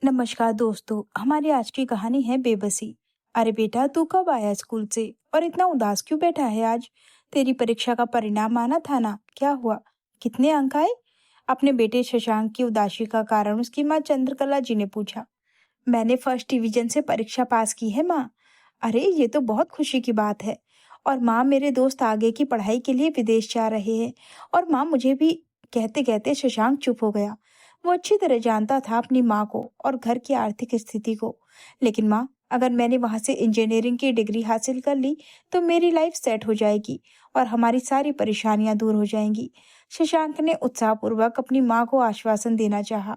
नमस्कार दोस्तों। हमारी आज की कहानी है बेबसी। अरे बेटा, तू कब आया स्कूल से और इतना उदास क्यों बैठा है आज? तेरी परीक्षा का परिणाम आना था ना, क्या हुआ? कितने अंक आए? अपने बेटे शशांक की उदासी का कारण उसकी माँ चंद्रकला जी ने पूछा। मैंने फर्स्ट डिवीजन से परीक्षा पास की है माँ। अरे ये तो बहुत खुशी की बात है। और माँ, मेरे दोस्त आगे की पढ़ाई के लिए विदेश जा रहे हैं। और माँ, मुझे भी। कहते कहते शशांक चुप हो गया। वो अच्छी तरह जानता था अपनी माँ को और घर की आर्थिक स्थिति को। लेकिन माँ, अगर मैंने वहां से इंजीनियरिंग की डिग्री हासिल कर ली तो मेरी लाइफ सेट हो जाएगी और हमारी सारी परेशानियां दूर हो जाएंगी। शशांक ने उत्साहपूर्वक अपनी माँ को आश्वासन देना चाहा।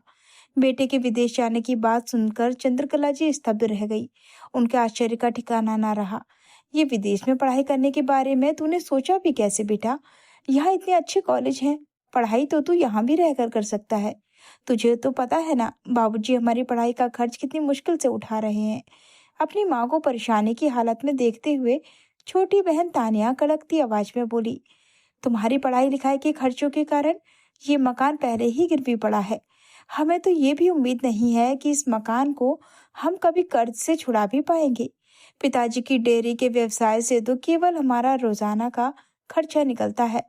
बेटे के विदेश जाने की बात सुनकर चंद्रकला जी स्तब्ध रह गई। उनके आश्चर्य का ठिकाना ना रहा। ये विदेश में पढ़ाई करने के बारे में तूने सोचा भी कैसे बेटा? यहाँ इतने अच्छे कॉलेज हैं। पढ़ाई तो तू यहाँ भी रहकर कर सकता है। तुझे तो पता है ना, बाबूजी हमारी पढ़ाई का खर्च कितनी मुश्किल से उठा रहे हैं। अपनी माँ को परेशानी की हालत में देखते हुए छोटी बहन तानिया कड़कती आवाज में बोली, तुम्हारी पढ़ाई लिखाई के खर्चों के कारण ये मकान पहले ही गिरवी पड़ा है। हमें तो ये भी उम्मीद नहीं है कि इस मकान को हम कभी कर्ज से छुड़ा भी पाएंगे। पिताजी की डेयरी के व्यवसाय से तो केवल हमारा रोजाना का खर्चा निकलता है,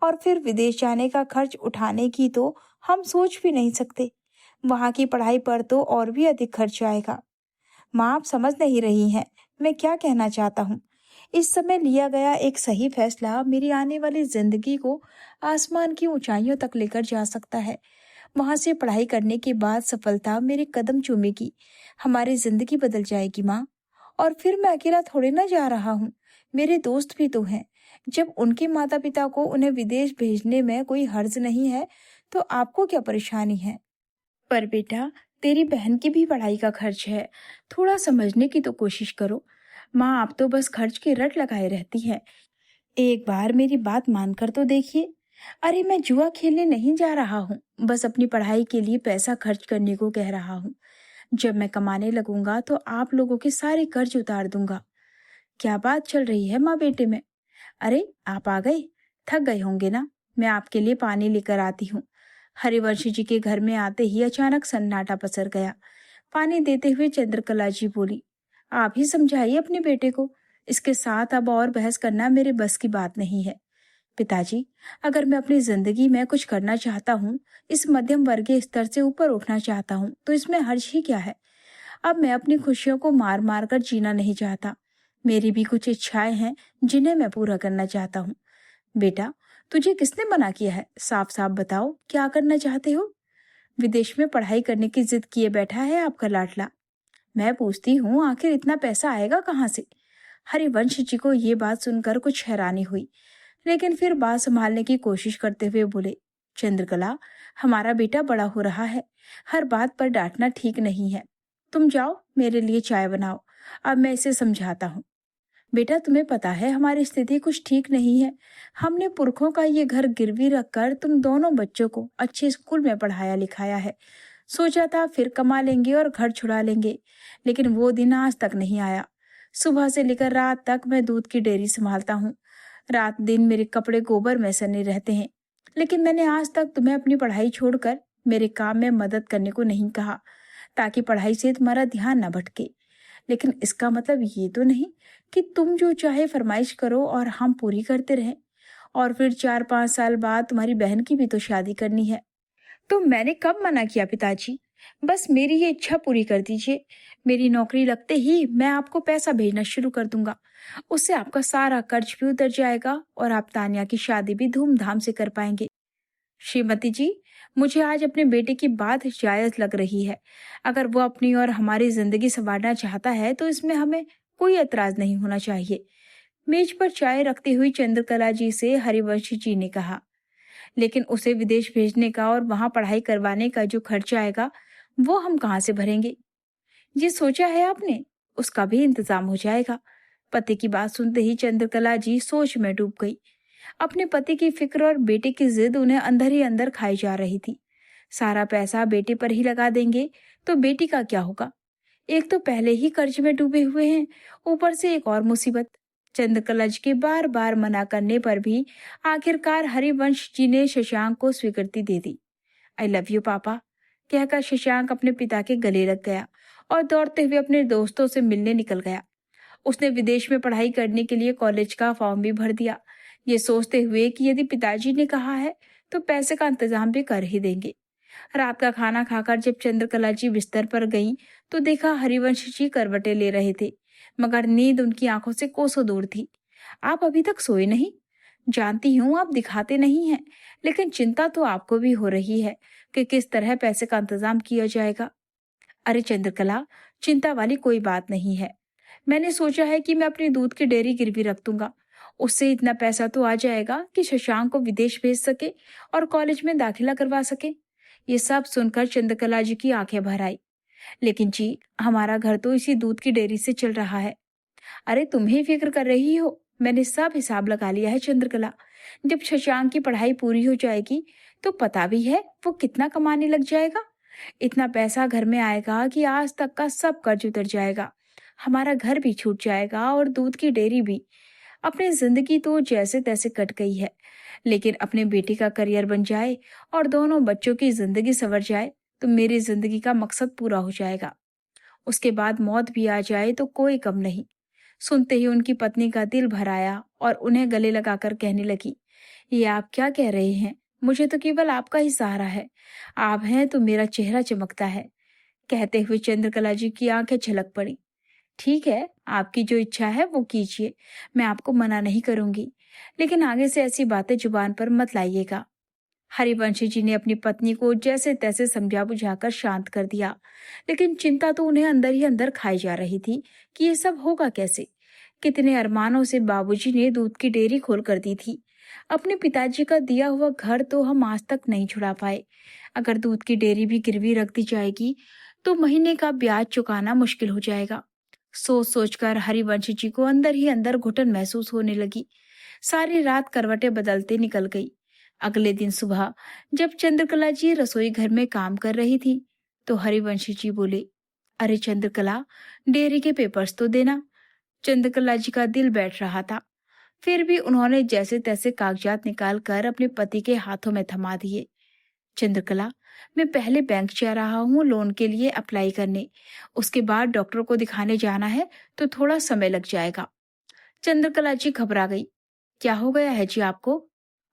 और फिर विदेश जाने का खर्च उठाने की तो हम सोच भी नहीं सकते। वहां की पढ़ाई पर तो और भी अधिक खर्च आएगा। माँ, आप समझ नहीं रही हैं मैं क्या कहना चाहता हूँ। इस समय लिया गया एक सही फैसला मेरी आने वाली जिंदगी को आसमान की ऊंचाइयों तक लेकर जा सकता है। वहां से पढ़ाई करने के बाद सफलता मेरे कदम चूमेगी। हमारी जिंदगी बदल जाएगी माँ। और फिर मैं अकेला थोड़े ना जा रहा हूँ, मेरे दोस्त भी तो हैं। जब उनके माता पिता को उन्हें विदेश भेजने में कोई हर्ज नहीं है तो आपको क्या परेशानी है? पर बेटा, तेरी बहन की भी पढ़ाई का खर्च है। थोड़ा समझने की तो कोशिश करो। माँ, आप तो बस खर्च की रट लगाए रहती हैं। एक बार मेरी बात मानकर तो देखिए। अरे मैं जुआ खेलने नहीं जा रहा हूँ, बस अपनी पढ़ाई के लिए पैसा खर्च करने को कह रहा हूँ। जब मैं कमाने लगूंगा तो आप लोगों के सारे कर्ज उतार दूंगा। क्या बात चल रही है माँ बेटे में? अरे आप आ गए? थक गए होंगे ना। मैं आपके लिए पानी लेकर आती हूँ। हरिवंश जी के घर में आते ही अचानक सन्नाटा पसर गया। पानी देते हुए चंद्रकला जी बोली, आप ही समझाइए अपने बेटे को। इसके साथ अब और बहस करना मेरे बस की बात नहीं है। पिताजी, अगर मैं अपनी जिंदगी में कुछ करना चाहता हूँ, इस मध्यम वर्गीय स्तर से ऊपर उठना चाहता हूँ, तो इसमें हर्ज ही क्या है? अब मैं अपनी खुशियों को मार मार कर जीना नहीं चाहता। मेरी भी कुछ इच्छाएं हैं जिन्हें मैं पूरा करना चाहता हूँ। बेटा, तुझे किसने मना किया है? साफ साफ बताओ, क्या करना चाहते हो? विदेश में पढ़ाई करने की जिद किए बैठा है आपका लाडला। मैं पूछती हूँ, आखिर इतना पैसा आएगा कहाँ से? हरिवंश जी को ये बात सुनकर कुछ हैरानी हुई, लेकिन फिर बात संभालने की कोशिश करते हुए बोले, चंद्रकला, हमारा बेटा बड़ा हो रहा है। हर बात पर डांटना ठीक नहीं है। तुम जाओ, मेरे लिए चाय बनाओ। अब मैं इसे समझाता हूँ। बेटा, तुम्हें पता है हमारी स्थिति कुछ ठीक नहीं है। हमने पुरखों का ये घर गिरवी रखकर तुम दोनों बच्चों को अच्छे स्कूल में पढ़ाया लिखाया है। सोचा था फिर कमा लेंगे और घर छुड़ा लेंगे, लेकिन वो दिन आज तक नहीं आया। सुबह से लेकर रात तक मैं दूध की डेयरी संभालता हूँ। रात दिन मेरे कपड़े गोबर में सने रहते हैं। लेकिन मैंने आज तक तुम्हें अपनी पढ़ाई छोड़कर मेरे काम में मदद करने को नहीं कहा, ताकि पढ़ाई से तुम्हारा ध्यान न भटके। लेकिन इसका मतलब ये तो नहीं कि तुम जो चाहे फरमाइश करो और हम पूरी करते रहें। और फिर 4-5 साल बाद तुम्हारी बहन की भी तो शादी करनी है। तो मैंने कब मना किया पिताजी? बस मेरी ये इच्छा पूरी कर दीजिए। मेरी नौकरी लगते ही मैं आपको पैसा भेजना शुरू कर दूंगा। उससे आपका सारा कर्ज भी उतर जाएगा और आप तानिया की शादी भी धूमधाम से कर पाएंगे। श्रीमती जी, मुझे आज अपने बेटे की बात जायज लग रही है। अगर वो अपनी और हमारी जिंदगी संवारना चाहता है तो इसमें हमें कोई एतराज नहीं होना चाहिए। मेज पर चाय रखती हुई चंद्रकला जी से हरिवंश जी ने कहा, लेकिन उसे विदेश भेजने का और वहां पढ़ाई करवाने का जो खर्चा आएगा वो हम कहाँ से भरेंगे? ये सोचा है आपने? उसका भी इंतजाम हो जाएगा। पति की बात सुनते ही चंद्रकला जी सोच में डूब गई। अपने पति की फिक्र और बेटे की जिद उन्हें अंदर ही अंदर खाई जा रही थी। सारा पैसा बेटे पर ही लगा देंगे तो बेटी का क्या होगा? एक तो पहले ही कर्ज में डूबे हुए हैं, ऊपर से एक और मुसीबत। चंद्रकला जी के बार बार मना करने पर भी आखिरकार हरिवंश जी ने शशांक को स्वीकृति दे दी। आई लव यू पापा। कहकर शशांक अपने पिता के गले लग गया और दौड़ते हुए अपने दोस्तों से मिलने निकल गया। उसने विदेश में पढ़ाई करने के लिए कॉलेज का फॉर्म भी भर दिया, ये सोचते हुए कि यदि पिताजी ने कहा है तो पैसे का इंतजाम भी कर ही देंगे। रात का खाना खाकर जब चंद्रकला जी बिस्तर पर गईं, तो देखा हरिवंश जी करवटें ले रहे थे, मगर नींद उनकी आंखों से कोसों दूर थी। आप अभी तक सोए नहीं? जानती हूँ आप दिखाते नहीं हैं, लेकिन चिंता तो आपको भी हो रही है कि किस तरह पैसे का इंतजाम किया जाएगा। अरे चंद्रकला, चिंता वाली कोई बात नहीं है। मैंने सोचा है कि मैं अपनी दूध की डेयरी गिरवी रख दूंगा। उससे इतना पैसा तो आ जाएगा कि शशांक को विदेश भेज सके और कॉलेज में दाखिला करवा सके। ये सब सुनकर चंद्रकला जी की आंखें भर आई। लेकिन जी, हमारा घर तो इसी दूध की डेयरी से चल रहा है। अरे तुम्हें फिक्र कर रही हो, मैंने सब हिसाब लगा लिया है चंद्रकला। जब शशांक की पढ़ाई पूरी हो जाएगी तो पता भी है वो कितना कमाने लग जाएगा। इतना पैसा घर में आएगा कि आज तक का सब कर्ज उतर जाएगा, हमारा घर भी छूट जाएगा और दूध की डेयरी भी। अपनी जिंदगी तो जैसे तैसे कट गई है, लेकिन अपने बेटे का करियर बन जाए और दोनों बच्चों की जिंदगी संवर जाए तो मेरी जिंदगी का मकसद पूरा हो जाएगा। उसके बाद मौत भी आ जाए तो कोई कम नहीं। सुनते ही उनकी पत्नी का दिल भर आया और उन्हें गले लगाकर कहने लगी, ये आप क्या कह रहे हैं? मुझे तो केवल आपका ही सहारा है। आप हैं तो मेरा चेहरा चमकता है। कहते हुए चंद्रकला जी की आंखें झलक पड़ी। ठीक है, आपकी जो इच्छा है वो कीजिए, मैं आपको मना नहीं करूंगी, लेकिन आगे से ऐसी बातें जुबान पर मत लाइएगा। हरिवंशी जी ने अपनी पत्नी को जैसे तैसे समझा बुझाकर शांत कर दिया, लेकिन चिंता तो उन्हें अंदर ही अंदर खाई जा रही थी कि ये सब होगा कैसे। कितने अरमानों से बाबूजी ने दूध की डेयरी खोल कर दी थी। अपने पिताजी का दिया हुआ घर तो हम आज तक नहीं छुड़ा पाए। अगर दूध की डेयरी भी गिरवी रख दी जाएगी तो महीने का ब्याज चुकाना मुश्किल हो जाएगा। सोच सोचकर हरिवंश जी को अंदर ही अंदर घुटन महसूस होने लगी। सारी रात करवटें बदलते निकल गई। अगले दिन सुबह जब चंद्रकला जी रसोई घर में काम कर रही थी तो हरिवंशी जी बोले, अरे चंद्रकला, डेयरी के पेपर्स तो देना। चंद्रकला जी का दिल बैठ रहा था, फिर भी उन्होंने जैसे तैसे कागजात निकाल कर अपने पति के हाथों में थमा दिए। चंद्रकला, मैं पहले बैंक जा रहा हूँ लोन के लिए अप्लाई करने, उसके बाद डॉक्टर को दिखाने जाना है तो थोड़ा समय लग जाएगा। चंद्रकला जी घबरा गई। क्या हो गया है जी आपको?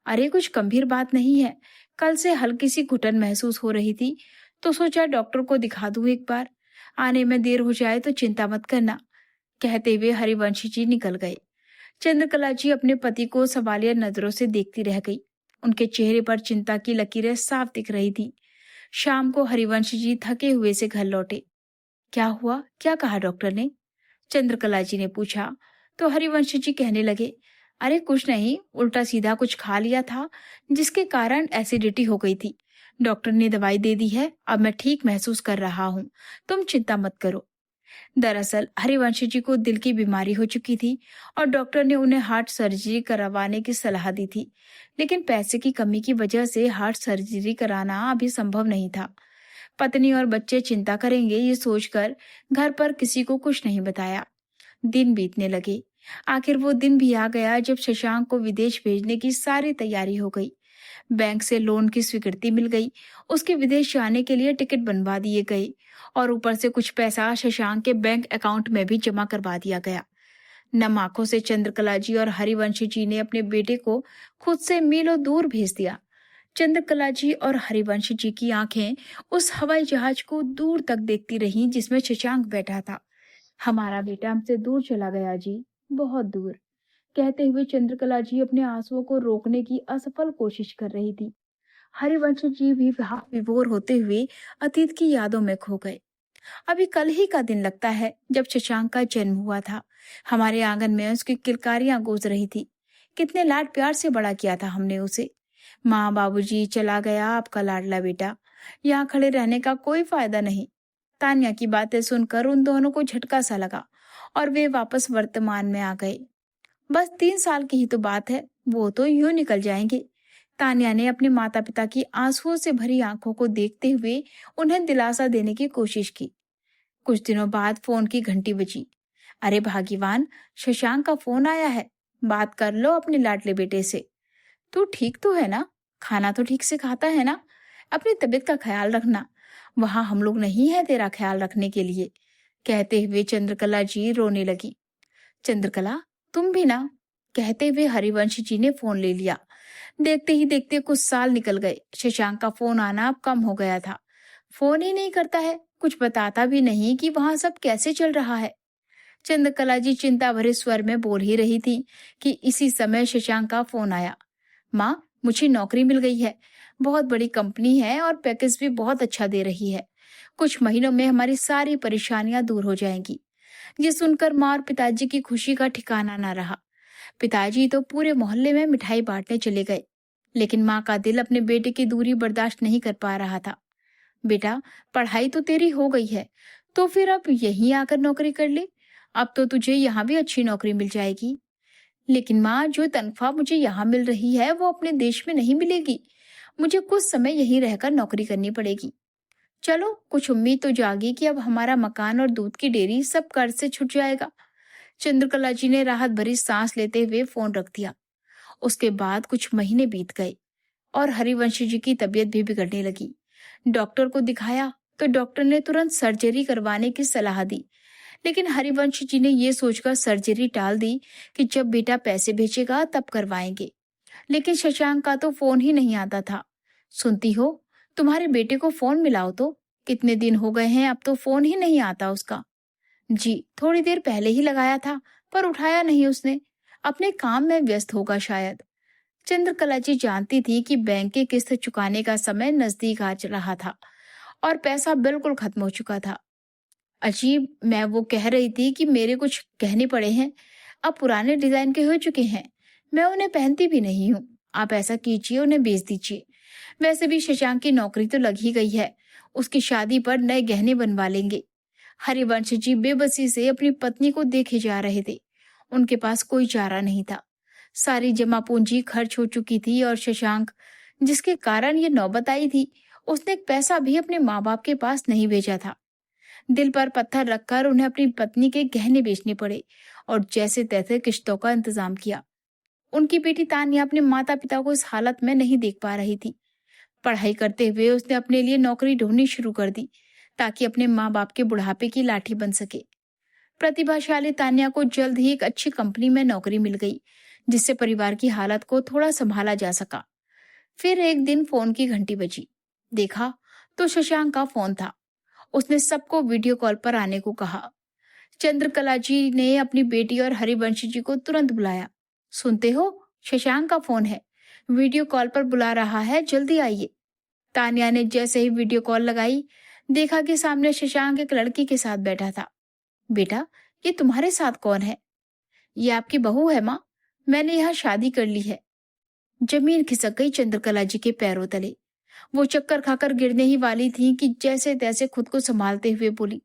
अरे कुछ गंभीर बात नहीं है, कल से हल्की सी घुटन महसूस हो रही थी तो सोचा डॉक्टर को दिखा दूं एक बार, आने में देर हो जाए तो चिंता मत करना। कहते हुए हरिवंशी जी निकल गए। चंद्रकला जी अपने पति को सवालिया नजरों से देखती रह गई। उनके चेहरे पर चिंता की लकीरें साफ दिख रही थी। शाम को हरिवंश जी थके हुए से घर लौटे। क्या हुआ, क्या कहा डॉक्टर ने? चंद्रकला जी ने पूछा तो हरिवंश जी कहने लगे, अरे कुछ नहीं, उल्टा सीधा कुछ खा लिया था जिसके कारण एसिडिटी हो गई थी। डॉक्टर ने दवाई दे दी है, अब मैं ठीक महसूस कर रहा हूँ, तुम चिंता मत करो। दरअसल हरिवंश जी को दिल की बीमारी हो चुकी थी और डॉक्टर ने उन्हें हार्ट सर्जरी करवाने की सलाह दी थी, लेकिन पैसे की कमी की वजह से हार्ट सर्जरी कराना अभी संभव नहीं था। पत्नी और बच्चे चिंता करेंगे ये सोचकर घर पर किसी को कुछ नहीं बताया। दिन बीतने लगे। आखिर वो दिन भी आ गया जब शशांक को विदेश भेजने की सारी तैयारी हो गई। बैंक से लोन की स्वीकृति मिल गई, उसके विदेश जाने के लिए टिकट बनवा दिए गए और ऊपर से कुछ पैसा शशांक के बैंक अकाउंट में भी जमा करवा दिया गया। नम आंखों से चंद्रकला जी और हरिवंश जी ने अपने बेटे को खुद से मीलों दूर भेज दिया। चंद्रकला जी और हरिवंश जी की आंखें उस हवाई जहाज को दूर तक देखती रहीं जिसमें शशांक बैठा था। हमारा बेटा हमसे दूर चला गया जी, बहुत दूर। कहते हुए चंद्रकला जी अपने आंसुओं को रोकने की असफल कोशिश कर रही थी। हरिवंश जी भी भाव विभोर होते हुए अतीत की यादों में खो गए। अभी कल ही का दिन लगता है जब शशांक का जन्म हुआ था। हमारे आंगन में उसकी किलकारियां गूंज रही थी। कितने लाड प्यार से बड़ा किया था हमने उसे। माँ बाबूजी, चला गया आपका लाडला बेटा, यहाँ खड़े रहने का कोई फायदा नहीं। तान्या की बातें सुनकर उन दोनों को झटका सा लगा और वे वापस वर्तमान में आ गए। बस 3 साल की ही तो बात है, वो तो यूं निकल जाएंगे। तान्या ने अपने माता पिता की आंसुओं से भरी आंखों को देखते हुए उन्हें दिलासा देने की कोशिश की। कुछ दिनों बाद फोन की घंटी बजी। अरे भाग्यवान, शशांक का फोन आया है, बात कर लो अपने लाडले बेटे से। तू ठीक तो है ना? खाना तो ठीक से खाता है ना? अपनी तबीयत का ख्याल रखना। वहां हम लोग नहीं है तेरा ख्याल रखने के लिए। कहते हुए चंद्रकला जी रोने लगी। चंद्रकला, तुम भी ना। कहते हुए हरिवंश जी ने फोन ले लिया। देखते ही देखते कुछ साल निकल गए। शशांक का फोन आना अब कम हो गया था। फोन ही नहीं करता है, कुछ बताता भी नहीं कि वहां सब कैसे चल रहा है। चंद्रकला जी चिंता भरे स्वर में बोल ही रही थी कि इसी समय शशांक का फोन आया। माँ, मुझे नौकरी मिल गई है। बहुत बड़ी कंपनी है और पैकेज भी बहुत अच्छा दे रही है। कुछ महीनों में हमारी सारी परेशानियां दूर हो जाएंगी। ये सुनकर माँ और पिताजी की खुशी का ठिकाना ना रहा। पिताजी तो पूरे मोहल्ले में मिठाई बांटने चले गए, लेकिन माँ का दिल अपने बेटे की दूरी बर्दाश्त नहीं कर पा रहा था। बेटा, पढ़ाई तो तेरी हो गई है, तो फिर अब यहीं आकर नौकरी कर ले। अब तो तुझे यहाँ भी अच्छी नौकरी मिल जाएगी। लेकिन माँ, जो तनख्वाह मुझे यहाँ मिल रही है वो अपने देश में नहीं मिलेगी। मुझे कुछ समय यहीं रहकर नौकरी करनी पड़ेगी। चलो, कुछ उम्मीद तो जागी कि अब हमारा मकान और दूध की डेयरी सब कर्ज से छूट जाएगा। चंद्रकला जी ने राहत भरी सांस लेते हुए फोन रख दिया। उसके बाद कुछ महीने बीत गए और हरिवंश जी की तबीयत भी बिगड़ने लगी। डॉक्टर को दिखाया तो डॉक्टर ने तुरंत सर्जरी करवाने की सलाह दी, लेकिन हरिवंश जी ने ये सोचकर सर्जरी टाल दी कि जब बेटा पैसे भेजेगा तब करवाएंगे। लेकिन शशांक का तो फोन ही नहीं आता था। सुनती हो, तुम्हारे बेटे को फोन मिलाओ तो। कितने दिन हो गए हैं, अब तो फोन ही नहीं आता उसका। जी, थोड़ी देर पहले ही लगाया था, पर उठाया नहीं उसने। अपने काम में व्यस्त होगा शायद। चंद्रकला जी जानती थी कि बैंक की किस्त चुकाने का समय नजदीक आ रहा था और पैसा बिल्कुल खत्म हो चुका था। अजीब, मैं वो कह रही थी कि मेरे कुछ गहने पड़े हैं, अब पुराने डिजाइन के हो चुके हैं। मैं उन्हें पहनती भी नहीं हूँ। आप ऐसा कीजिए, उन्हें बेच दीजिए। वैसे भी शशांक की नौकरी तो लग ही गई है, उसकी शादी पर नए गहने बनवा लेंगे। हरिवंश जी बेबसी से अपनी पत्नी को देखे जा रहे थे। उनके पास कोई चारा नहीं था। सारी जमा पूंजी खर्च हो चुकी थी और शशांक, जिसके कारण ये नौबत आई थी, उसने एक पैसा भी अपने माँ बाप के पास नहीं भेजा था। दिल पर पत्थर रखकर उन्हें अपनी पत्नी के गहने बेचने पड़े और जैसे तैसे किश्तों का इंतजाम किया। उनकी बेटी तानिया अपने माता पिता को इस हालत में नहीं देख पा रही थी। पढ़ाई करते हुए उसने अपने लिए नौकरी ढूंढनी शुरू कर दी ताकि अपने माँ बाप के बुढ़ापे की लाठी बन सके। प्रतिभाशाली तानिया को जल्द ही एक अच्छी कंपनी में नौकरी मिल गई, जिससे परिवार की हालत को थोड़ा संभाला जा सका। फिर एक दिन फोन की घंटी बजी। देखा तो शशांक का फोन था। उसने सबको वीडियो कॉल पर आने को कहा। चंद्रकला जी ने अपनी बेटी और हरिवंश जी को तुरंत बुलाया। सुनते हो, शशांक का फोन है, वीडियो कॉल पर बुला रहा है, जल्दी आइए। तानिया ने जैसे ही वीडियो कॉल लगाई, देखा कि सामने शशांक एक लड़की के साथ बैठा था। बेटा, ये तुम्हारे साथ कौन है? ये आपकी बहू है माँ, मैंने यहाँ शादी कर ली है। जमीन खिसक गई चंद्रकला जी के पैरों तले। वो चक्कर खाकर गिरने ही वाली थी कि जैसे तैसे खुद को संभालते हुए बोली,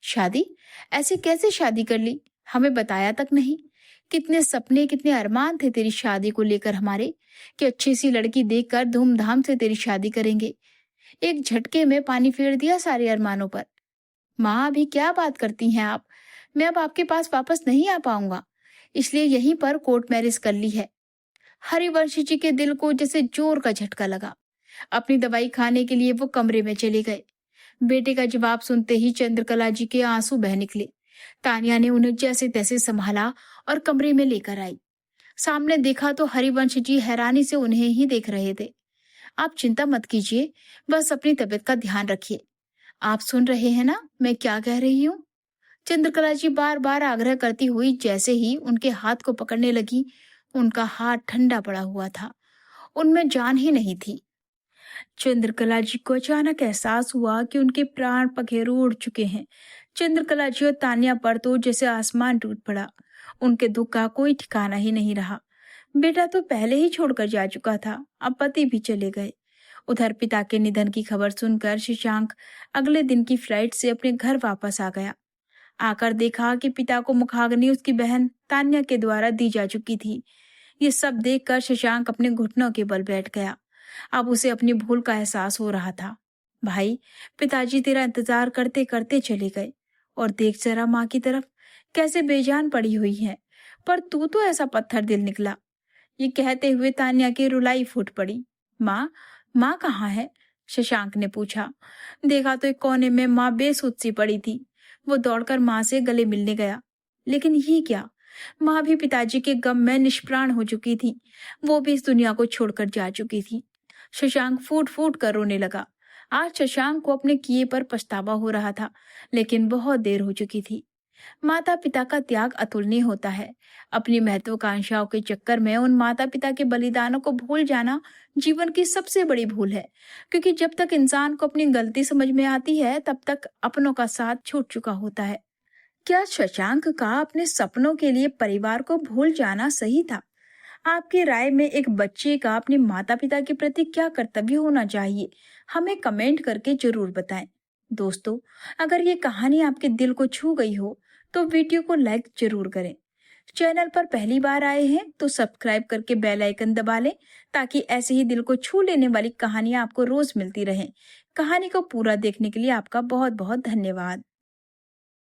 शादी? ऐसे कैसे शादी कर ली? हमें बताया तक नहीं। कितने सपने, कितने अरमान थे तेरी शादी को लेकर हमारे, कि अच्छी सी लड़की देखकर धूमधाम से तेरी शादी करेंगे। एक झटके में पानी फेर दिया सारे अरमानों पर। माँ, अभी क्या बात करती हैं आप? मैं अब आपके पास वापस नहीं आ पाऊंगा, इसलिए यहीं पर कोर्ट मैरिज कर ली है। हरिवंश जी के दिल को जैसे जोर का झटका लगा। अपनी दवाई खाने के लिए वो कमरे में चले गए। बेटे का जवाब सुनते ही चंद्रकला जी के आंसू बह निकले। तानिया ने उन्हें जैसे तैसे संभाला और कमरे में लेकर आई। सामने देखा तो हरिवंश जी हैरानी से उन्हें ही देख रहे थे। आप चिंता मत कीजिए, बस अपनी तबीयत का ध्यान रखिए। आप सुन रहे हैं ना मैं क्या कह रही हूँ? चंद्रकला जी बार बार आग्रह करती हुई जैसे ही उनके हाथ को पकड़ने लगी, उनका हाथ ठंडा पड़ा हुआ था, उनमें जान ही नहीं थी। चंद्रकला जी को अचानक एहसास हुआ कि उनके प्राण पखेरु उड़ चुके हैं। चंद्रकला जी और तानिया पर तो जैसे आसमान टूट पड़ा। उनके दुख का कोई ठिकाना ही नहीं रहा। बेटा तो पहले ही छोड़कर जा चुका था, अब पति भी चले गए। उधर पिता के निधन की खबर सुनकर शशांक अगले दिन की फ्लाइट से अपने घर वापस आ गया। आकर देखा कि पिता को मुखाग्नि उसकी बहन तान्या के द्वारा दी जा चुकी थी। ये सब देखकर शशांक अपने घुटनों के बल बैठ गया। अब उसे अपनी भूल का एहसास हो रहा था। भाई, पिताजी तेरा इंतजार करते करते चले गए, और देख जरा माँ की तरफ कैसे बेजान पड़ी हुई है। पर तू तो ऐसा पत्थर दिल निकला। ये कहते हुए तान्या की रुलाई फूट पड़ी। माँ, माँ कहाँ है? शशांक ने पूछा। देखा तो एक कोने में माँ बेसुध सी पड़ी थी। वो दौड़कर माँ से गले मिलने गया। लेकिन ये क्या, माँ भी पिताजी के गम में निष्प्राण हो चुकी थी। वो भी इस दुनिया को छोड़कर जा चुकी थी। शशांक फूट फूट कर रोने लगा। आज शशांक को अपने किए पर पछतावा हो रहा था, लेकिन बहुत देर हो चुकी थी। माता पिता का त्याग अतुलनीय होता है। अपनी महत्वाकांक्षाओं के चक्कर में उन माता पिता के बलिदानों को भूल जाना जीवन की सबसे बड़ी भूल है, क्योंकि जब तक इंसान को अपनी गलती समझ में आती है तब तक अपनों का साथ छूट चुका होता है। क्या शशांक का अपने सपनों के लिए परिवार को भूल जाना सही था? आपकी राय में एक बच्चे का अपने माता पिता के प्रति क्या कर्तव्य होना चाहिए, हमें कमेंट करके जरूर बताएं। दोस्तों, अगर ये कहानी आपके दिल को छू गई हो तो वीडियो को लाइक जरूर करें। चैनल पर पहली बार आए हैं तो सब्सक्राइब करके बेल आइकन दबा लें, ताकि ऐसे ही दिल को छू लेने वाली कहानियां आपको रोज मिलती रहें। कहानी को पूरा देखने के लिए आपका बहुत बहुत धन्यवाद।